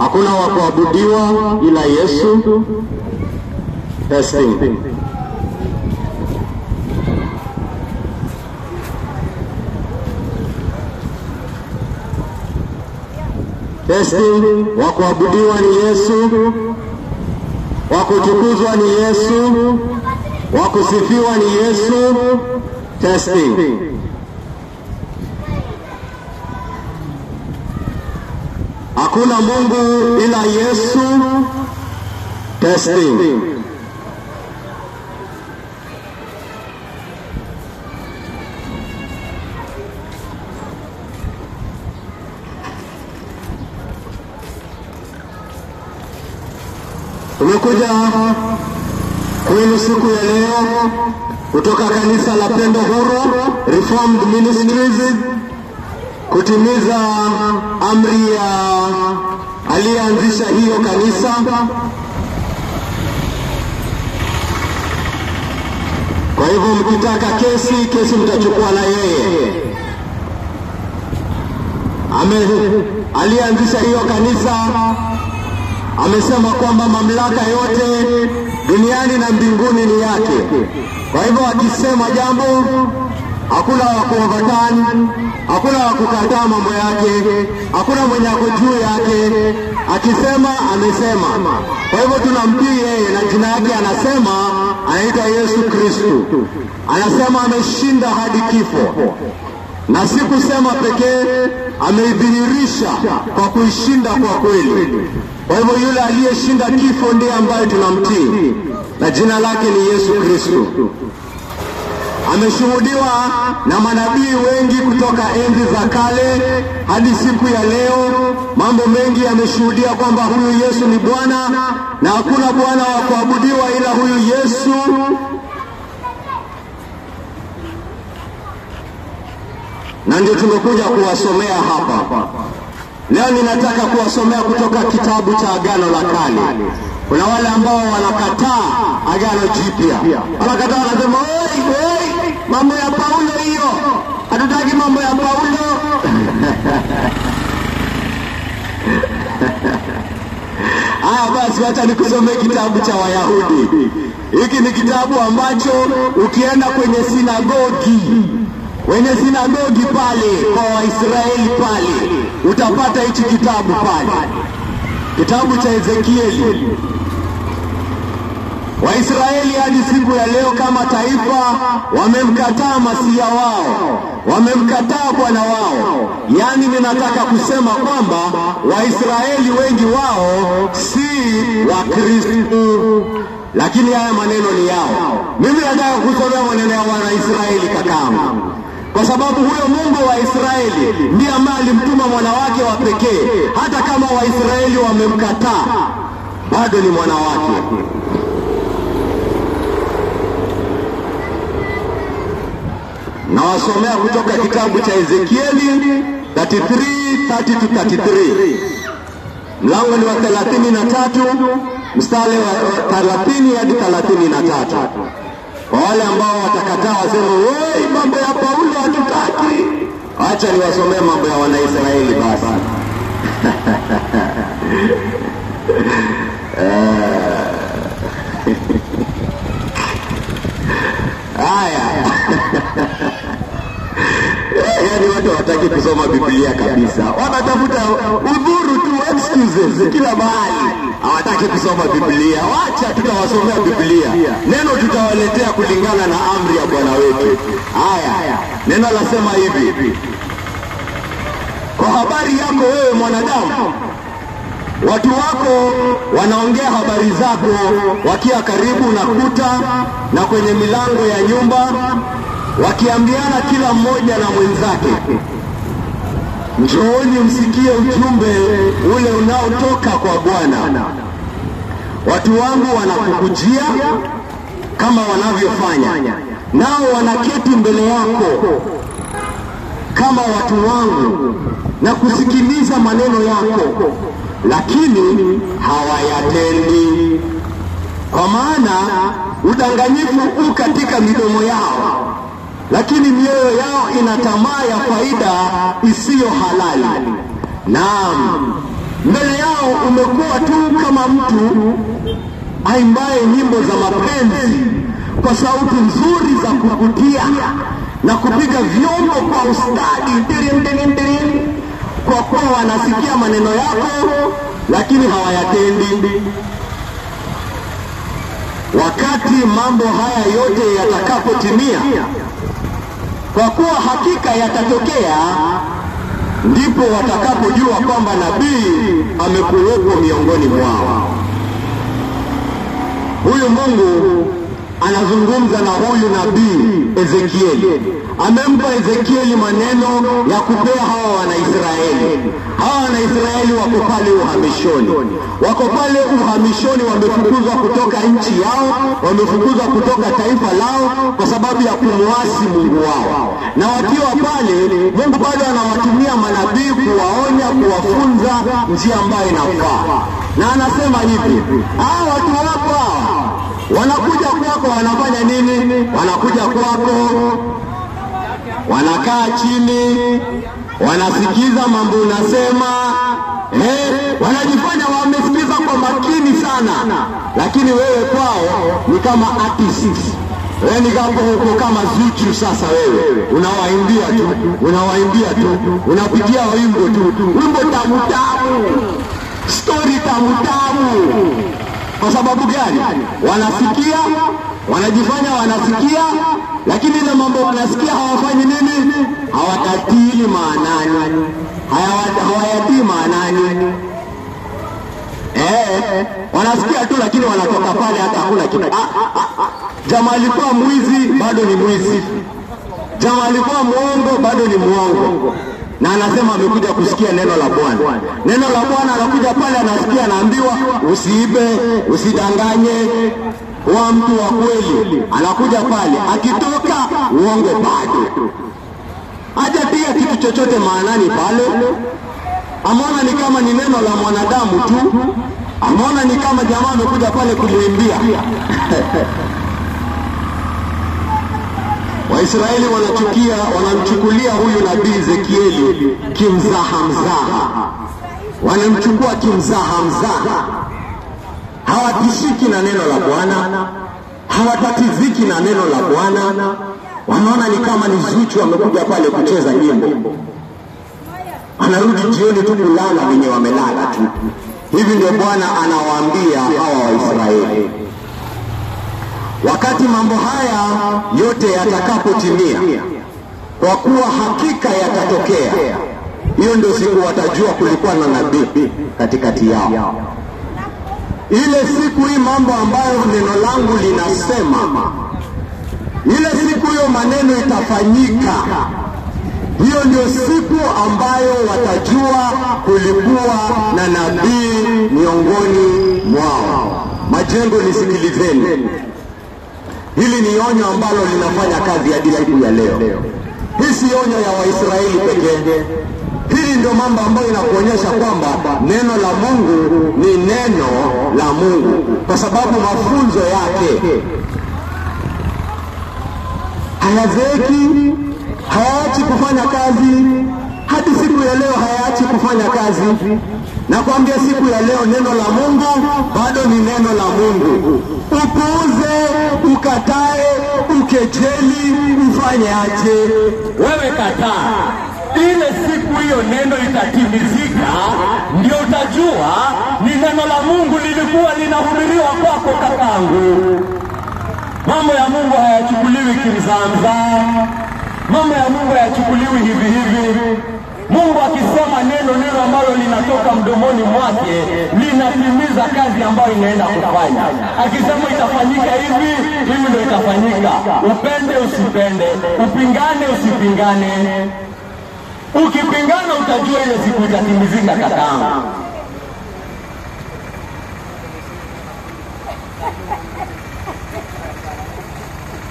Hakuna wa kuabudiwa ila Yesu. Testing. Testing. Wa kuabudiwa ni Yesu. Wa kutukuzwa ni Yesu. Wa kusifiwa ni Yesu. Testing. Hakuna Mungu ila Yesu. Testing. Tumekuja kwenu siku ya leo kutoka kanisa la Pendo Huru Reformed Ministries kutimiza amri ya aliyeanzisha hiyo kanisa. Kwa hivyo mkitaka kesi mtachukua na yeye. Alianzisha hiyo kanisa amesema kwamba mamlaka yote duniani na mbinguni ni yake. Kwa hivyo akisema jambo hakuna wa kuoverturn, hakuna wa kukataa mambo yake, hakuna mwenye ako juu yake. Akisema amesema. Kwa hivyo tunamtii yeye na jina yake anasema anaitwa Yesu Kristo. Anasema ameshinda hadi kifo. Na si kusema pekee, ameidhihirisha kwa kuishinda kwa kweli. Kwa hivyo yule aliyeshinda kifo ndiye ambaye tunamtii na jina lake ni Yesu Kristo. Ameshuhudiwa na manabii wengi kutoka enzi za kale hadi siku ya leo. Mambo mengi yameshuhudia kwamba huyu Yesu ni Bwana na hakuna Bwana wa kuabudiwa ila huyu Yesu. Na ndio tumekuja kuwasomea hapa. Leo ninataka kuwasomea kutoka kitabu cha Agano la Kale. Kuna wale ambao wanakataa Agano Jipya. Wanakataa, wanasema oi, mambo ya Paulo hiyo. Hatutaki mambo ya Paulo. Basi wacha nikusomee kitabu cha Wayahudi. Hiki ni kitabu ambacho ukienda kwenye sinagogi pale kwa Waisraeli pale utapata hichi kitabu pale. Kitabu cha Ezekieli. Waisraeli hadi siku ya leo kama taifa wamemkataa Masia wao, wamemkataa Bwana wao. Yaani ninataka kusema kwamba Waisraeli wengi wao si Wakristo, lakini haya maneno ni yao. Mimi nataka kusomea maneno ya Wanaisraeli kakaangu, kwa sababu huyo Mungu wa Israeli ndiye ambaye alimtuma mwana wake wa pekee. Hata kama Waisraeli wamemkataa, bado ni mwana wake. Na wasomea kutoka kitabu cha Ezekieli 33:30-33. Mlango ni wa 33 mstari wa 30 hadi 33. Kwa wale ambao watakataa waseme oi, mambo ya Paulo hatutaki, acha niwasomee mambo ya Wanaisraeli basi. Yaani watu hawataki kusoma Biblia kabisa. Wanatafuta udhuru tu, excuses kila mahali. Hawataki kusoma Biblia. Wacha tutawasomea Biblia. Neno tutawaletea kulingana na amri ya Bwana wetu. Haya. Neno lasema hivi. Kwa habari yako wewe mwanadamu, watu wako wanaongea habari zako wakiwa karibu na kuta na kwenye milango ya nyumba, wakiambiana kila mmoja na mwenzake, njooni msikie ujumbe ule unaotoka kwa Bwana. Watu wangu wanakukujia kama wanavyofanya, nao wanaketi mbele yako kama watu wangu na kusikiliza maneno yako, lakini hawayatendi. Kwa maana udanganyifu u katika midomo yao, lakini mioyo yao ina tamaa ya faida isiyo halali. Naam, mbele yao umekuwa tu kama mtu aimbaye nyimbo za mapenzi kwa sauti nzuri za kuvutia na kupiga vyombo kwa ustadi, kwa kuwa wanasikia maneno yako lakini hawayatendi. Wakati mambo haya yote yatakapotimia, kwa kuwa hakika yatatokea, ndipo watakapojua kwamba nabii amekuwepo miongoni mwao. Huyu Mungu anazungumza na huyu nabii Ezekieli. Amempa Ezekieli maneno ya kupea hawa Wanaisraeli. Hawa Wanaisraeli wako pale uhamishoni. Wako pale uhamishoni, wamefukuzwa kutoka nchi yao, wamefukuzwa kutoka taifa lao kwa sababu ya kumwasi Mungu wao. Na wakiwa pale, Mungu bado anawatumia manabii kuwaonya, kuwafunza njia ambayo inafaa. Na anasema hivi, watu hapa wanakuja kwako, wanafanya nini? Wanakuja kwako, wanakaa chini, wanasikiza mambo unasema, wanajifanya wamesikiza kwa makini sana, lakini wewe kwao ni kama artist. Wewe ni kama Zuchu. Sasa wewe unawaimbia tu, unapigia wimbo tamu, story tamu. Kwa sababu gani? Wanasikia, wanajifanya wanasikia, lakini ile mambo wanasikia hawafanyi nini? Hawatatili maanani, hawayatii maanani. Wanasikia tu, lakini wanatoka pale hata hakuna kitu. Jamaa alikuwa mwizi, bado ni mwizi. Jamaa alikuwa muongo, bado ni muongo. Na anasema amekuja kusikia neno la Bwana. Neno la Bwana, anakuja pale, anasikia, anaambiwa usiibe, usidanganye, wa mtu wa kweli. Anakuja pale, akitoka uongo bado. Hajatia kitu chochote maanani pale. Ameona ni kama ni neno la mwanadamu tu. Ameona ni kama jamaa amekuja pale kumuimbia. Waisraeli wanamchukulia huyu nabii Ezekieli kimzaha. Wanamchukua kimzaha. Hawatishiki na neno la Bwana, hawatatiziki na neno la Bwana. Wanaona ni kama ni Zuchu amekuja pale kucheza nyimbo. Anarudi jioni tu kulala wenye wamelala tu. Hivi ndio Bwana anawaambia hawa Waisraeli. Wakati mambo haya yote yatakapotimia, kwa kuwa hakika yatatokea, hiyo ndio siku watajua kulikuwa na nabii katikati yao. Ile siku hii, mambo ambayo neno langu linasema, ile siku hiyo maneno itafanyika. Hiyo ndio siku ambayo watajua kulikuwa na nabii miongoni mwao. Majengo, nisikilizeni. Hili ni onyo ambalo linafanya kazi hadi siku ya leo. Hii si onyo ya Waisraeli pekee. Hili ndio mambo ambayo inakuonyesha kwamba neno la Mungu ni neno la Mungu, kwa sababu mafunzo yake hayazeeki, hayaachi kufanya kazi. Hadi siku ya leo hayaachi kufanya kazi. Na kuambia siku ya leo neno la Mungu bado ni neno la Mungu. Upuuze, ukatae, ukejeli, ufanye aje, wewe kataa. Ile siku hiyo neno itatimizika, ndio utajua ni neno la Mungu lilikuwa linahubiriwa kwako, kakangu. Mambo ya Mungu hayachukuliwi kimzamza. Mambo ya Mungu hayachukuliwi hivi. Mungu akisema neno ambalo linatoka mdomoni mwake linatimiza kazi ambayo inaenda kufanya. Akisema itafanyika hivi ndio itafanyika. Upende usipende, upingane usipingane. Ukipingana utajua ile siku itatimizika, kakangu.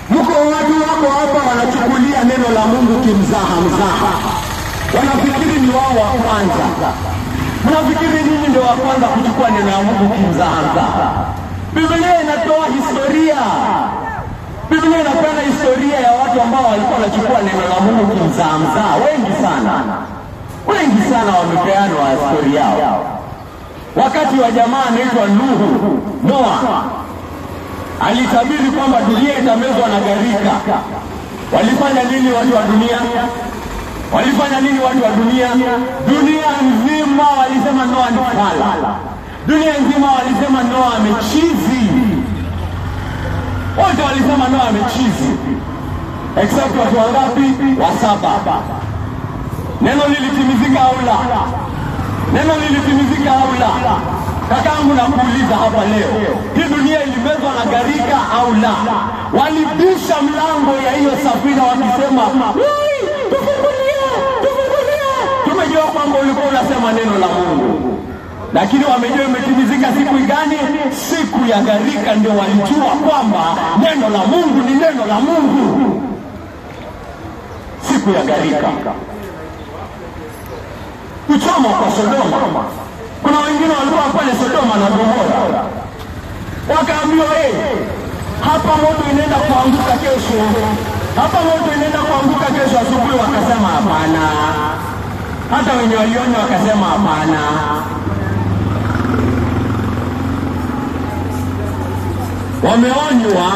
Mko watu wako hapa wanachukulia neno la Mungu kimzaha. Wanafikiri ni wao wa kwanza. Mnafikiri nini ndio wa kwanza kuchukua neno la Mungu kimzaha? Biblia inatoa historia. Biblia inapenda historia ya watu ambao walikuwa wanachukua neno la Mungu kimzaha. Wengi sana wamepeana historia yao. wakati wa jamaa anaitwa Noa alitabiri kwamba dunia itamezwa na gharika. Walifanya nini watu wa dunia? Walifanya nini watu wa dunia? Dunia nzima walisema Noa ni fala. Dunia nzima walisema Noa amechizi. Wote walisema Noa amechizi, except watu wangapi? Wasaba. Neno lilitimizika au la? Neno lilitimizika au la? Kakaangu nakuuliza hapa leo, hii dunia ilimezwa na gharika au la? Walibisha mlango ya hiyo safina wakisema, tufungulie. Tumejua kwamba ulikuwa unasema neno la Mungu, lakini wamejua imetimizika siku gani? Siku ya gharika ndio walijua kwamba neno la Mungu ni neno la Mungu. Siku ya gharika. Kuchoma kwa Sodoma. Kuna wengine walikuwa pale Sodoma na Gomora, wakaambiwa hapa moto inaenda kuanguka kesho. Hapa moto inaenda kuanguka kesho asubuhi. Wakasema hapana. Hata wenye waliona wakasema hapana. Wameonywa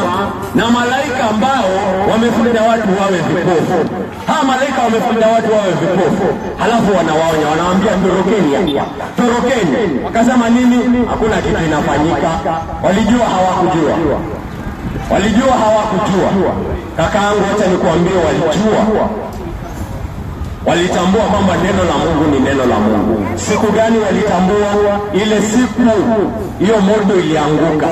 na malaika ambao wamefanya watu wawe vipofu. Hawa malaika wamefanya watu wawe vipofu, halafu wanawaonya, wanawaambia torokeni. Wakasema nini? Hakuna kitu inafanyika. Walijua hawakujua. Kakaangu, acha nikuambie, walijua. Walitambua kwamba neno la Mungu ni neno la Mungu. Siku gani walitambua? Ile siku hiyo moto ilianguka.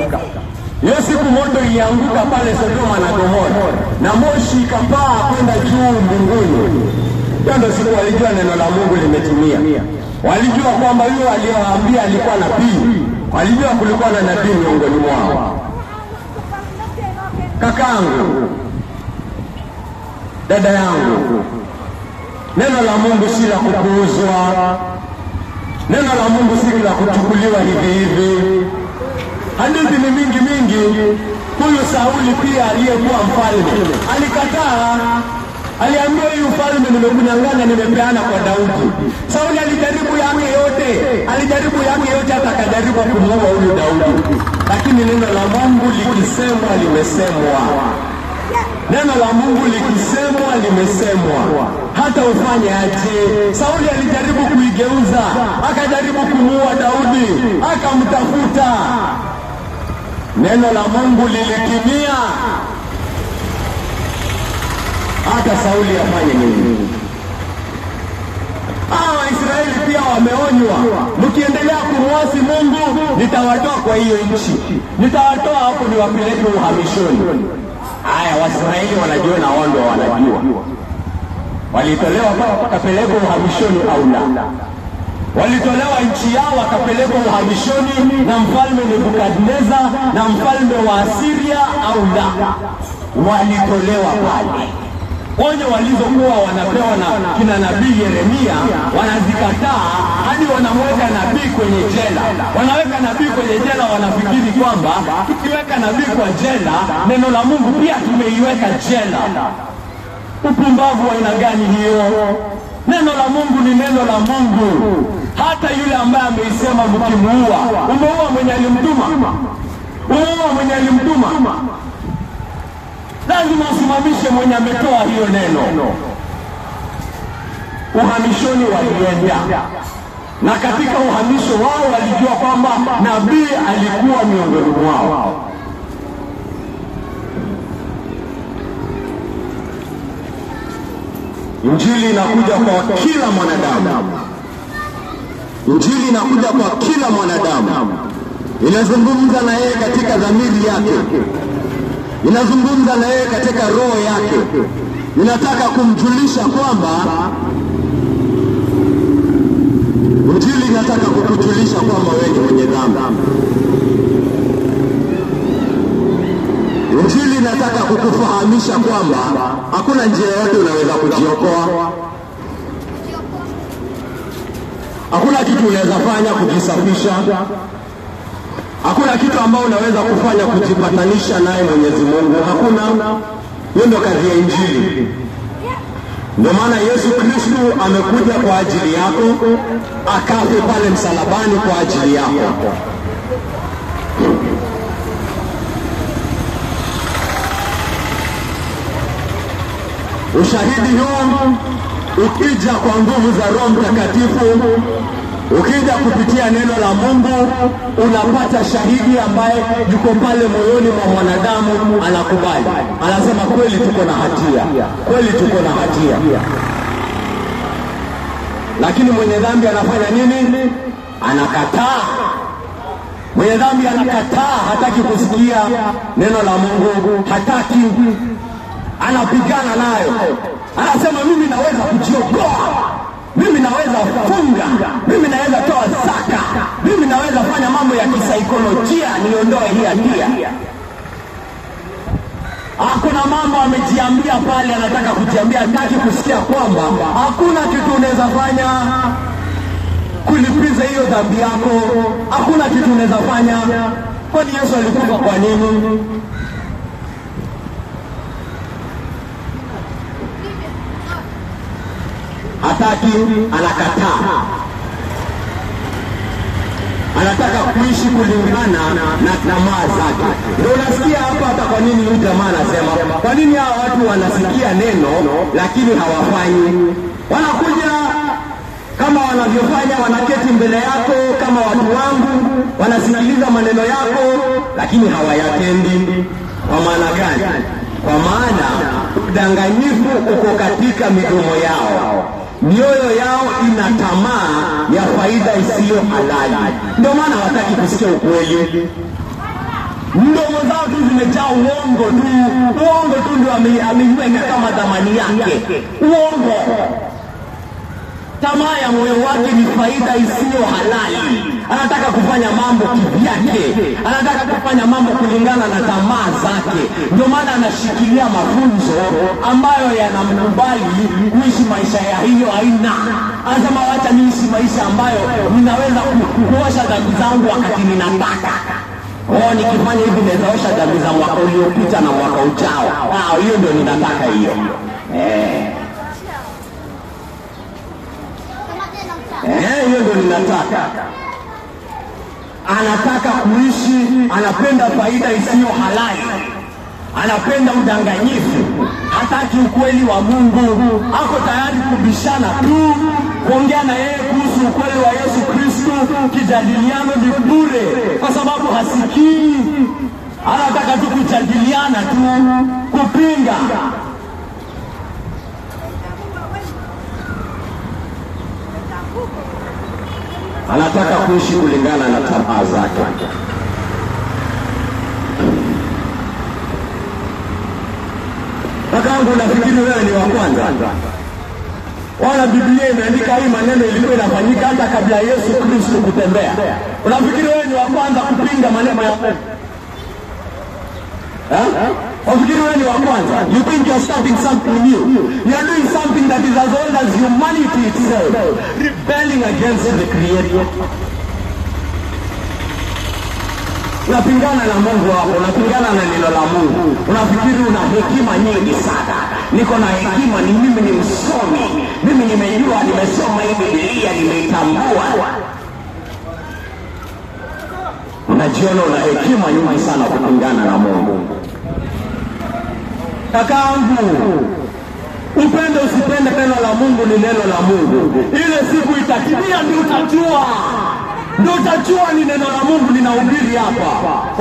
Hiyo siku moto ilianguka pale Sodoma na Gomora, na moshi ikapaa kwenda juu mbinguni. Hiyo ndio siku walijua neno la Mungu limetimia. Walijua kwamba yule aliyewaambia alikuwa nabii. Walijua kulikuwa na nabii miongoni mwao. Kakaangu, dada yangu, neno la Mungu si la kupuuzwa. Neno la Mungu si la kuchukuliwa hivi. Hadithi ni mingi. Huyu Sauli pia aliyekuwa mfalme alikataa. Aliambiwa huyu mfalme nimekunyang'anya, nimepeana kwa Daudi. Sauli alijaribu yake yote, hata akajaribu kumuua huyu Daudi. Lakini neno la Mungu likisemwa limesemwa. Neno la Mungu likisemwa limesemwa. Hata ufanye aje. Sauli alijaribu kuigeuza, akajaribu kumuua Daudi, akamtafuta. Neno la Mungu lilitimia. Hata Sauli afanye nini? Israeli pia wameonywa, mkiendelea kumwasi Mungu nitawatoa kwa hiyo nchi. Nitawatoa hapo niwapeleke uhamishoni. Haya, Waisraeli wanajua na wao ndio wanajua. Walitolewa wakapelekwa uhamishoni au la? Walitolewa nchi yao wakapelekwa uhamishoni na mfalme Nebukadneza na mfalme wa Asiria au la? Walitolewa pale. Onyo walizokuwa wanapewa na kina nabii Yeremia wanazikataa, hadi wanamweka nabii kwenye jela. Wanaweka nabii kwenye jela, wanafikiri kwamba tukiweka nabii kwa jela, neno la Mungu pia tumeiweka jela. Upumbavu wa aina gani hiyo? Neno la Mungu ni neno la Mungu. Hata yule ambaye ameisema mkimuua, umeua mwenye alimtuma. Lazima usimamishe mwenye ametoa hiyo neno. Uhamishoni walienda, na katika uhamisho wao walijua kwamba nabii alikuwa miongoni mwao. Injili inakuja kwa kila mwanadamu. Injili inakuja kwa kila mwanadamu. Inazungumza na yeye katika dhamiri yake. Inazungumza na yeye katika roho yake. Ninataka kumjulisha kwamba Injili inataka kukujulisha kwamba wewe ni mwenye dhambi. Injili inataka kukufahamisha kwamba hakuna njia yote unaweza kujiokoa. Hakuna kitu unaweza fanya kujisafisha. Hakuna kitu ambao unaweza kufanya kujipatanisha naye Mwenyezi Mungu. Hakuna. Hiyo ndio kazi ya Injili. Ndio maana Yesu Kristo amekuja kwa ajili yako, akafe pale msalabani kwa ajili yako. Ushahidi huu ukija kwa nguvu za Roho Mtakatifu, ukija kupitia neno la Mungu, unapata shahidi ambaye yuko pale moyoni mwa mwanadamu, anakubali. Anasema kweli tuko na hatia. Kweli tuko na hatia. Lakini mwenye dhambi anafanya nini? Anakataa. Mwenye dhambi anakataa, hataki kusikia neno la Mungu, hataki. Anapigana nayo. Anasema mimi naweza kujiokoa. Mimi naweza funga, mimi naweza toa zaka, mimi naweza fanya mambo ya kisaikolojia niondoe hii hatia. Hakuna mambo amejiambia pale, anataka kujiambia, hataki kusikia kwamba hakuna kitu unaweza fanya kulipiza hiyo dhambi yako. Hakuna kitu unaweza fanya. Kwani Yesu alikufa kwa nini? Hataki, anakataa. Anataka kuishi kulingana na tamaa zake. Ndio unasikia hapa hata kwa nini huyu jamaa anasema, kwa nini hao watu wanasikia neno lakini hawafanyi? Wanakuja kama wanavyofanya, wanaketi mbele yako kama watu wangu, wanasikiliza maneno yako lakini hawayatendi. Kwa maana gani? Kwa maana udanganyifu uko katika midomo yao. Mioyo yao ina tamaa ya faida isiyo halali. Ndio maana hawataki kusikia ukweli. Mdomo zao tu zimejaa uongo tu. Uongo tu ndio ameiweka kama dhamani yake. Uongo. Tamaa ya moyo wake ni faida isiyo halali. Anataka kufanya mambo kivyake. Anataka kufanya mambo kulingana na tamaa zake. Ndio maana anashikilia mafunzo ambayo yanamkubali kuishi maisha ya hiyo aina. Anasema wacha niishi maisha ambayo ninaweza kuosha dhambi zangu wakati ninataka. Nikifanya hivi naosha dhambi za mwaka uliopita na mwaka ujao. Hiyo ndio ninataka hiyo. Hiyo ndio ninataka. Anataka kuishi, anapenda faida isiyo halali. Anapenda udanganyifu. Hataki ukweli wa Mungu. Ako tayari kubishana tu, kuongea na yeye kuhusu ukweli wa Yesu Kristo. Kijadiliano ni bure kwa sababu hasikii. Anataka tu kujadiliana tu, kupinga. Anataka kuishi kulingana na tamaa zake. Kakangu, nafikiri wewe ni wa kwanza. Wana Biblia imeandika hii maneno ilikuwa inafanyika hata kabla Yesu Kristo kutembea. Unafikiri wewe ni wa kwanza kupinga maneno ya Mungu? Unafikiri wewe ni wa kwanza? You think you're starting something new. You're doing something that is as old as humanity itself. Rebelling against the Creator. Unapingana na Mungu wako, unapingana na neno la Mungu. Unafikiri una hekima nyingi sana. Niko na hekima, ni mimi ni msomi. Mimi nimejua, nimesoma hii Biblia, nimeitambua. Unajiona una hekima nyingi sana kupingana na Mungu. Kakangu, upende usipende, neno la Mungu ni neno la Mungu. Ile siku itatimia ndio utajua. Ndio utajua ni neno la Mungu linahubiri hapa.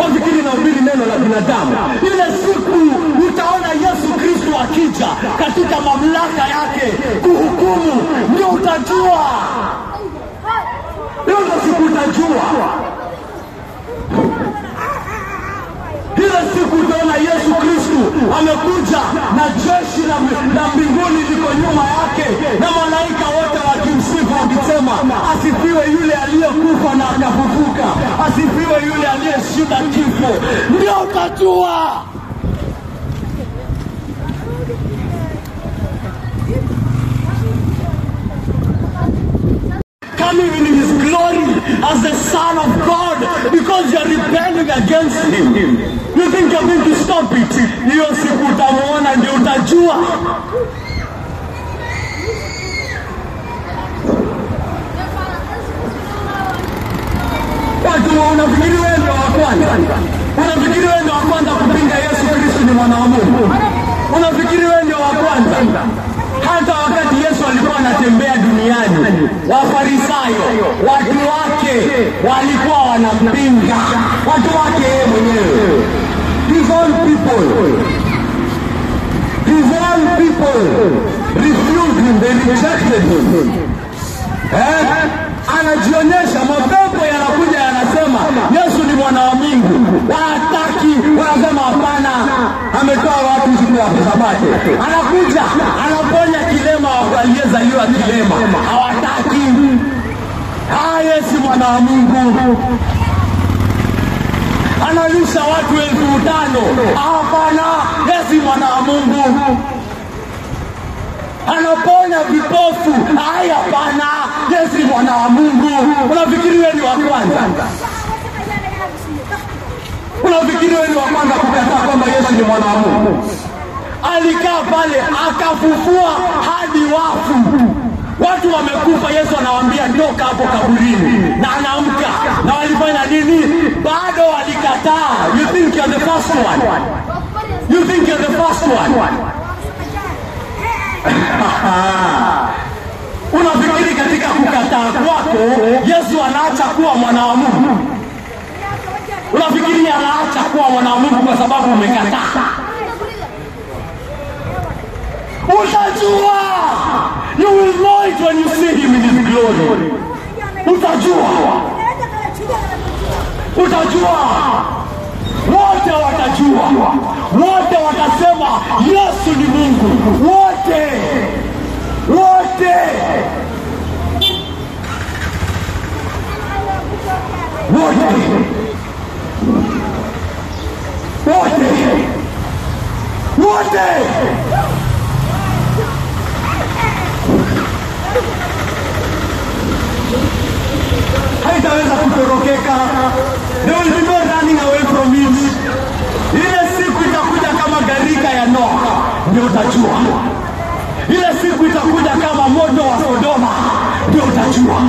Wafikiri nahubiri neno la binadamu. Ile siku utaona Yesu Kristo akija katika mamlaka yake kuhukumu, ndio utajua. Ndio siku utajua. Ile siku utaona Yesu Kristo amekuja na jeshi la mbinguni liko nyuma yake, na malaika wote wakimsifu wakisema, asifiwe yule aliyekufa na akafufuka, asifiwe yule aliyeshinda kifo. Ndio utajua. Coming in his glory as the Son of God, because you are rebelling against him. You think you're going to stop it? Hiyo siku utamuona ndio utajua. unafikiri wewe ndio wa kwanza? Unafikiri wewe ndio wa kwanza kupinga Yesu Kristo ni mwana wa Mungu? Unafikiri wewe ndio wa kwanza? Hata wakati Yesu alikuwa anatembea duniani, Wafarisayo, watu wake walikuwa wanampinga, watu wake yeye mwenyewe. His own people refused him, they rejected him. Anajionyesha, mapepo yanakuja yanasema Yesu ni mwana wa Mungu. Wataki, wanasema hapana, ametoa watu siku ya Sabato. Anakuja, anaponya kilema aliyezaliwa kilema. Hawataki. Yesu mwana wa Mungu. Analisha watu 5,000. Hapana, Yesu mwana wa Mungu. Anaponya vipofu. Hapana, Yesu mwana wa Mungu. Unafikiri wewe ni wa kwanza? Unafikiri wewe ni wa kwanza kukataa kwamba Yesu ni mwana wa Mungu? Alikaa pale akafufua hadi wafu. Watu wamekufa, Yesu anawaambia toka hapo kaburini, na anaamka. Na walifanya nini? Bado walikataa. You think you're the first one? You think you're the first one? Unafikiri katika kukataa kwako Yesu anaacha kuwa mwana wa Mungu? Unafikiri anaacha kuwa mwana wa Mungu kwa sababu umekataa? Utajua. You will know it when you see him in his glory. Utajua. Wote watajua. Wote watasema Yesu ni Mungu. Wote. Haitaweza kutorokeka. There will be no running away from him. Ile siku itakuja kama gharika ya Noa, ndio utajua. Ile siku itakuja kama moto wa Sodoma, ndio utajua.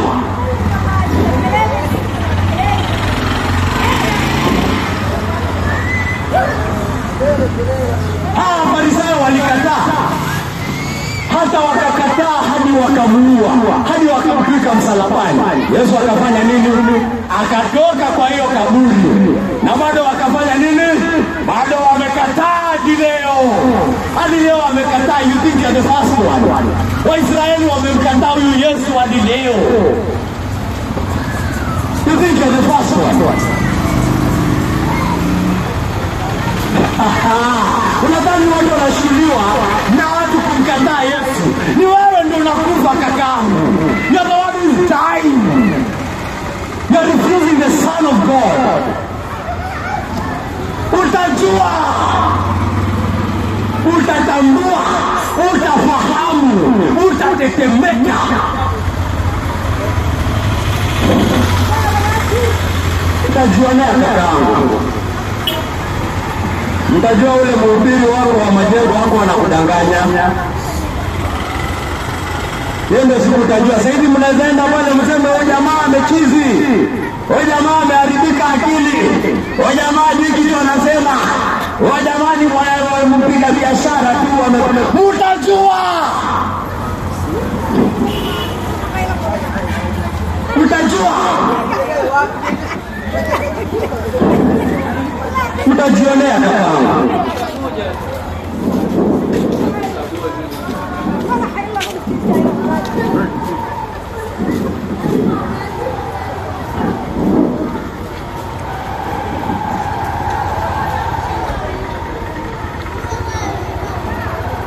Farisayo walikataa. Hata wakakataa hadi wakamuua, hadi wakamtwika msalabani. Yesu akafanya nini? Akatoka kwa hiyo kaburi. Na bado wakafanya nini? Bado wamekataa hadi leo. Hadi leo wamekataa. You think you're the first one? Waisraeli wamemkataa huyu Yesu hadi leo. You think you're the first one? Unadhani watu wanashuhudiwa na watu kumkataa Yesu? Ni wewe ndio unakufa kakaangu. You're the one who's dying. You're refusing the Son of God. Utajua. Utatambua. Utafahamu. Utatetemeka. Utajua na kakaangu. Mtajua ule mhubiri wako wa majengo wako anakudanganya. Yeye ndio siku utajua. Sasa hivi mnaenda pale mseme huyu jamaa amechizi. Huyu jamaa ameharibika akili. Huyu jamaa kitu anasema. Huyu jamaa ni mpiga biashara tu. Utajua. Utajionea kakaangu.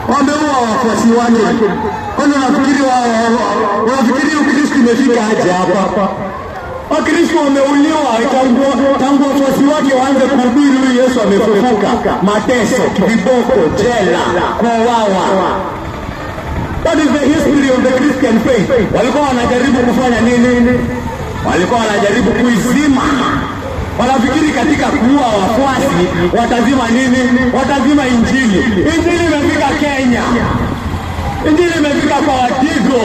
Wameua wafuasi wake. Kwani unafikiri Ukristo imefika aje hapa? Wakristo wameuliwa tangu wafuasi wake waanze kuhubiri huyu Yesu amefufuka. Mateso, viboko, jela, kuuawa. That is the history of the Christian faith. Walikuwa wanajaribu kufanya nini? Walikuwa wanajaribu kuizima. Wanafikiri katika kuua wafuasi watazima nini? Watazima Injili. Injili imefika Kenya. Injili imefika kwa Wadigo,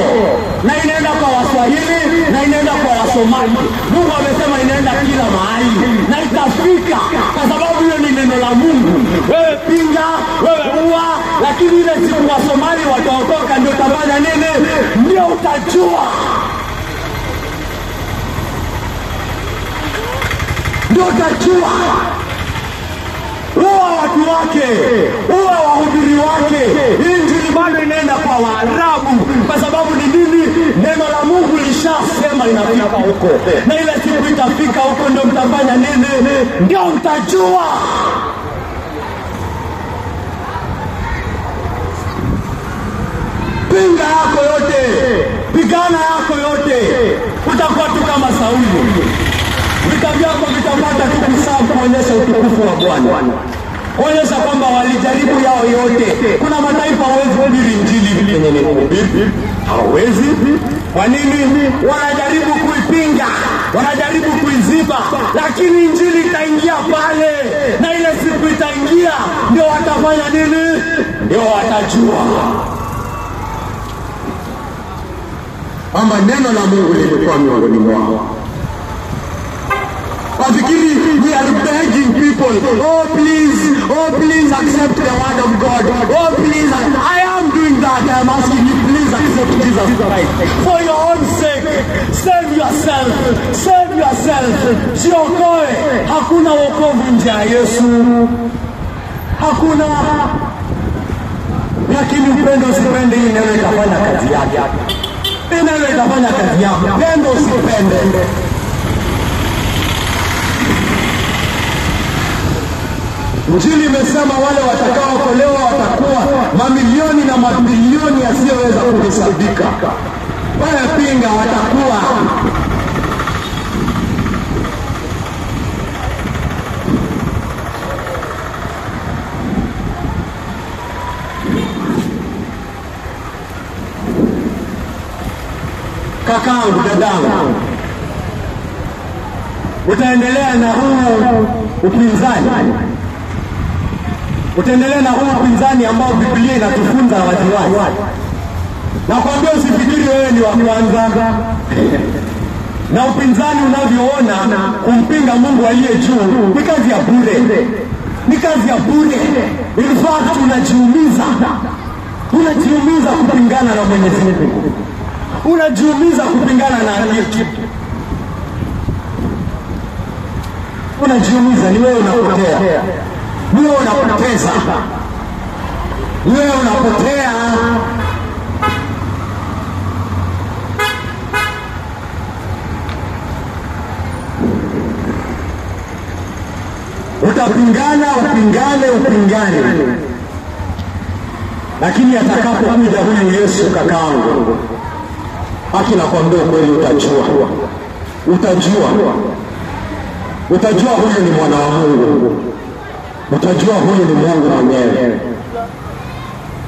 na inaenda kwa Waswahili, na inaenda kwa Wasomali. Mungu amesema inaenda kila mahali. hii, na itafika kwa sababu hiyo ni neno la Mungu. Wewe pinga, wewe ua, lakini ile siku wa Somali wataokoka, ndio utafanya nini? Ndio utajua. Ndio utajua. Uwa watu wake, uwa wahubiri wake. Injili bado inaenda kwa Waarabu. Kwa sababu ni nini? Neno la Mungu lishasema inafika huko. Na ile siku itafika huko, ndio mtafanya nini? Ndio mtajua. Pinga yako yote, pigana yako yote, utakuwa tu kama Sauli. Vita vyako vitapata tu kusafu kuonyesha utukufu wa Bwana. Kuonyesha kwamba walijaribu yao yote. Kuna mataifa hawezi kuhubiri injili vile nini? Hawezi. Kwa nini? Wanajaribu kuipinga, wanajaribu kuiziba, lakini injili itaingia pale. Na ile siku itaingia, ndio watafanya nini? Ndio watajua kwamba neno la Mungu lilikuwa miongoni mwao. Wafikiri we are begging people, oh please accept the word of God. Oh please, I am doing that. I am asking you, please accept Jesus Christ. For your own sake, save yourself, save yourself. Jiokoe. Hakuna wokovu nje ya Yesu. Hakuna. Lakini upendo usipende, hii neno itafanya kazi yake. Neno itafanya kazi yake. Pendo usipende. Injili imesema wale watakaokolewa watakuwa mamilioni na mabilioni yasiyoweza kuhesabika. Wale pinga watakuwa. Kakangu, dadangu, utaendelea na huu upinzani. Utaendelea na huu upinzani ambao Biblia inatufunza waziwazi. Na kuambia usifikiri wewe ni wa kwanza. Na upinzani unavyoona kumpinga Mungu aliye juu ni kazi ya bure. Ni kazi ya bure. In fact unajiumiza. Unajiumiza kupingana na Mwenyezi Mungu. Unajiumiza kupingana na aliye juu. Unajiumiza, ni wewe unapotea. Wewe unapoteza. Wewe unapotea. Utapingana, upingane. Lakini atakapokuja huyu Yesu kakaangu, haki nakwambia kweli utajua. Utajua huyu ni mwana wa Mungu. Utajua huyu ni Mungu mwenyewe.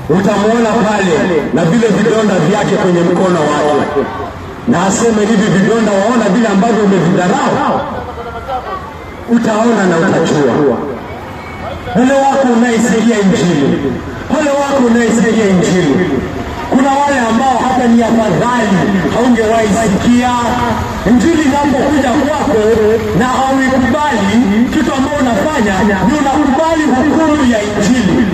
Utamuona pale na vile vidonda vyake kwenye mkono wake. Na aseme hivi vidonda, waona vile ambavyo umevidharau. Utaona na utajua. Ole wako unaisikia injili. Ole wako unaisikia injili. Kuna wale ambao hata ni afadhali haungewahi sikia injili inapokuja kwako na hauikubali kitu ambao unafanya, ni unakubali hukumu ya injili.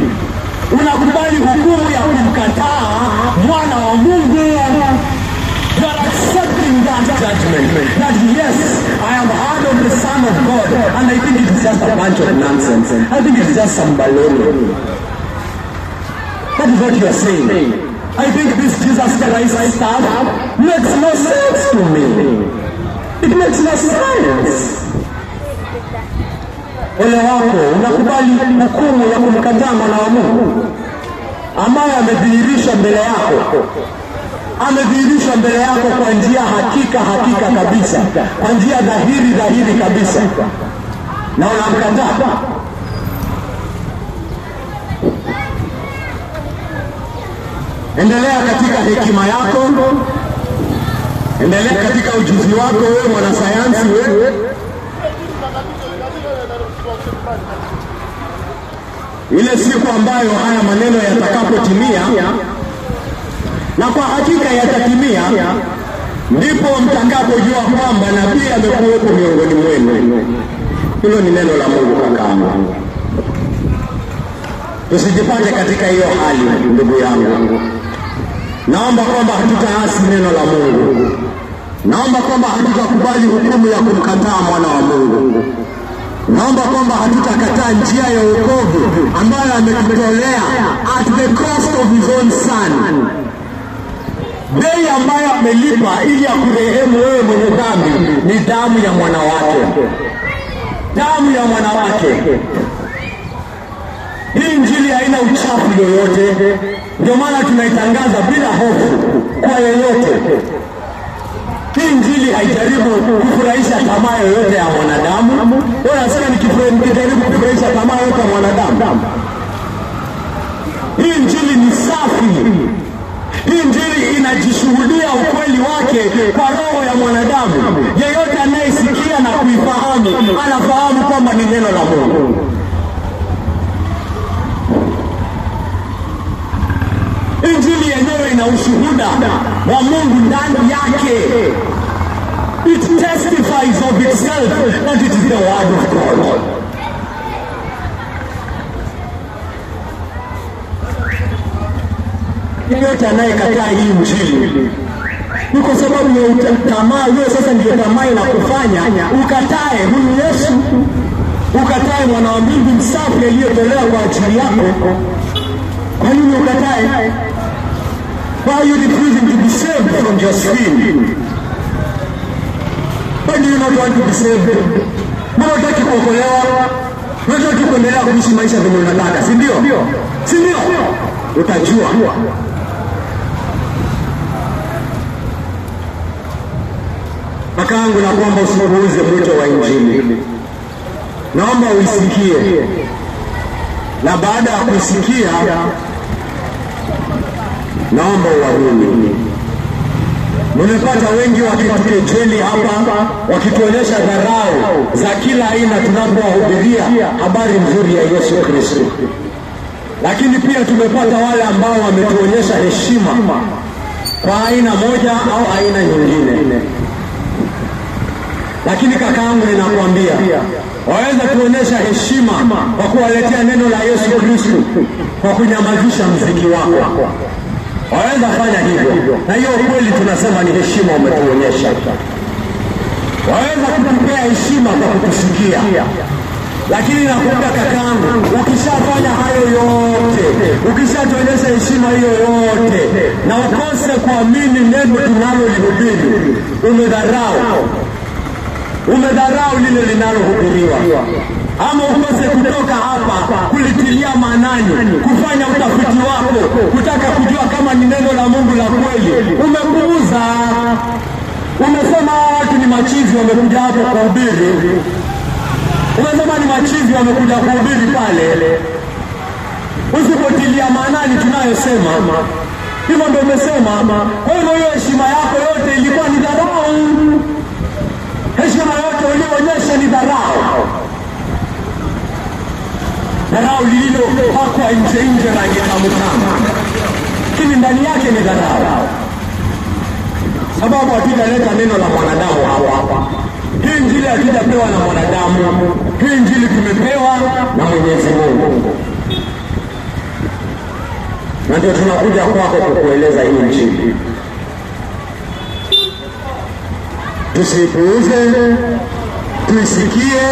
Unakubali hukumu ya kumkataa mwana wa Mungu. You are accepting that judgment. That yes, I am heard of the Son of God, and I think it is just a bunch of nonsense. I think it is just some baloney. That is what you are saying. I think this Jesus Christ stuff makes no sense to me. It makes no sense. Ole wako, unakubali hukumu ya kumkataa mwana wa Mungu ambaye amedhihirisha mbele yako. Amedhihirisha mbele yako kwa njia hakika kabisa. Kwa njia dhahiri kabisa. Na unamkataa. Endelea katika hekima yako. Endelea katika ujuzi wako wewe mwanasayansi wewe. Ile siku ambayo haya maneno yatakapotimia, na kwa hakika yatatimia, ndipo mtakapojua kwamba nabii amekuwepo miongoni mwenu. Hilo ni neno la Mungu kakaangu. Tusijipate katika hiyo hali ndugu yangu. Naomba kwamba hatutaasi neno la Mungu. Naomba kwamba hatutakubali hukumu ya kumkataa mwana wa Mungu. Naomba kwamba hatutakataa njia ya wokovu ambayo ametutolea at the cost of his own son. Bei ambayo amelipa ili akurehemu wewe mwenye dhambi ni damu ya mwana wake. Damu ya mwana wake. Hii Injili haina uchafu yoyote. Ndio maana tunaitangaza bila hofu kwa yeyote. Hii Injili haijaribu kufurahisha tamaa yoyote ya mwanadamu. Wewe unasema nikijaribu kufurahisha tamaa yoyote ya mwanadamu. Hii Injili ni safi. Hii Injili inajishuhudia ukweli wake kwa roho ya mwanadamu. Yeyote anayesikia na kuifahamu anafahamu kwamba ni neno la Mungu. Injili yenyewe ina ushuhuda wa Mungu ndani yake. It testifies of itself that it is the word of God. Yeyote anayekataa hii Injili ni kwa sababu ya tamaa. Wewe sasa ndio tamaa inakufanya ukatae huyu Yesu, ukatae mwana wa Mungu msafi aliyetolewa kwa ajili yako. Kwa nini ukatae? Why are you refusing to be saved from your sin? Why do you not want to be saved? Mbona unataka kuokolewa? Unataka kuendelea kuishi maisha vile unataka, si ndio? Si ndio? Utajua. Makaangu, na kwamba usipuuze mwito wa Injili. Naomba uisikie. Na baada ya kusikia, naomba uamini. Nimepata wengi wakitukejeli hapa, wakituonyesha dharau za kila aina tunapowahubiria habari nzuri ya Yesu Kristo. Lakini pia tumepata wale ambao wametuonyesha heshima kwa aina moja au aina nyingine. Lakini kakaangu, ninakwambia, waweza kuonyesha heshima kwa kuwaletea neno la Yesu Kristo kwa kunyamazisha mziki wako. Waweza fanya hivyo. Na hiyo kweli tunasema ni heshima umetuonyesha. Waweza kutupea heshima kwa kutusikia. Lakini nakuambia kakaangu, ukishafanya hayo yote, ukishatuonyesha heshima hiyo yote, na ukose kuamini neno tunalolihubiri, umedharau lile linalohubiriwa. Ama ukose kutoka hapa kulitilia maanani, kufanya utafiti wako, kutaka kujua kama ni neno la Mungu la kweli. Umepuuza. Umesema watu ni machizi wamekuja hapo kuhubiri. Umesema ni machizi wamekuja kuhubiri pale. Usipotilia maanani tunayosema. Hivyo ndio umesema. Kwa hivyo hiyo heshima yako yote ilikuwa ni dharau. Heshima yote ulionyesha ni dharau. Dharau lililo hakwa nje rangi tamu, lakini ndani yake ni dharau. Sababu hatujaleta neno la mwanadamu hapa. Hii Injili hatujapewa na mwanadamu. Hii Injili tumepewa na Mwenyezi Mungu. Na ndio tunakuja kwako kukueleza hii Injili. Tusipuuze, tuisikie,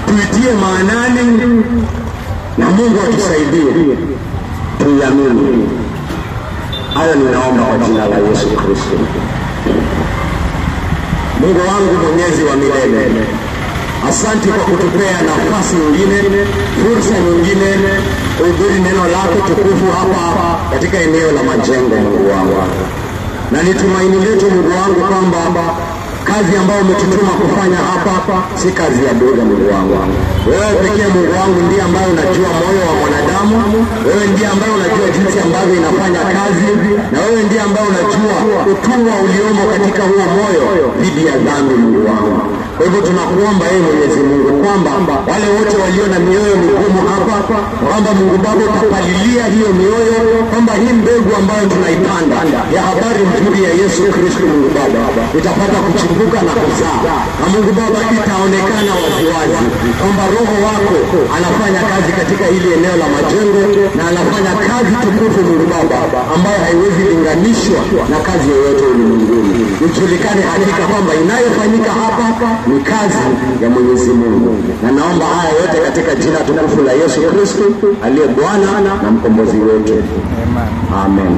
tuitie maanani, na Mungu atusaidie tuiamini. Hayo ninaomba kwa jina la Yesu Kristo. Mungu wangu mwenyezi wa milele, asante kwa kutupea nafasi nyingine, fursa nyingine kuhubiri neno lako tukufu hapa katika eneo la Majengo. Mungu wangu, na ni tumaini letu Mungu wangu kwamba kazi ambayo umetutuma kufanya hapa si kazi ya bure. Mungu wangu, wewe pekee Mungu wangu ndiye ambaye unajua moyo wa mwanadamu. Wewe ndiye ambaye unajua jinsi ambavyo inafanya kazi, na wewe ndiye ambaye unajua utumwa uliomo katika huo moyo dhidi ya dhambi. Mungu wangu, kwa hivyo tunakuomba Mwenyezi Mungu kwamba wale wote walio na mioyo migumu hapa, kwamba Mungu Baba utapalilia hiyo mioyo, kwamba hii mbegu ambayo tunaipanda ya habari nzuri ya Yesu Kristo Mungu Baba itapata kuchimbuka na kuzaa, na Mungu Baba itaonekana wazi wazi kwamba Roho wako anafanya kazi katika hili eneo la Majengo, na anafanya kazi tukufu Mungu Baba ambayo haiwezi linganishwa na kazi yoyote ulimwenguni. Ijulikane hakika kwamba inayofanyika hapa ni kazi ya Mwenyezi Mungu, na naomba haya yote katika jina tukufu la Yesu Kristo aliye Bwana na mkombozi wetu. Amen.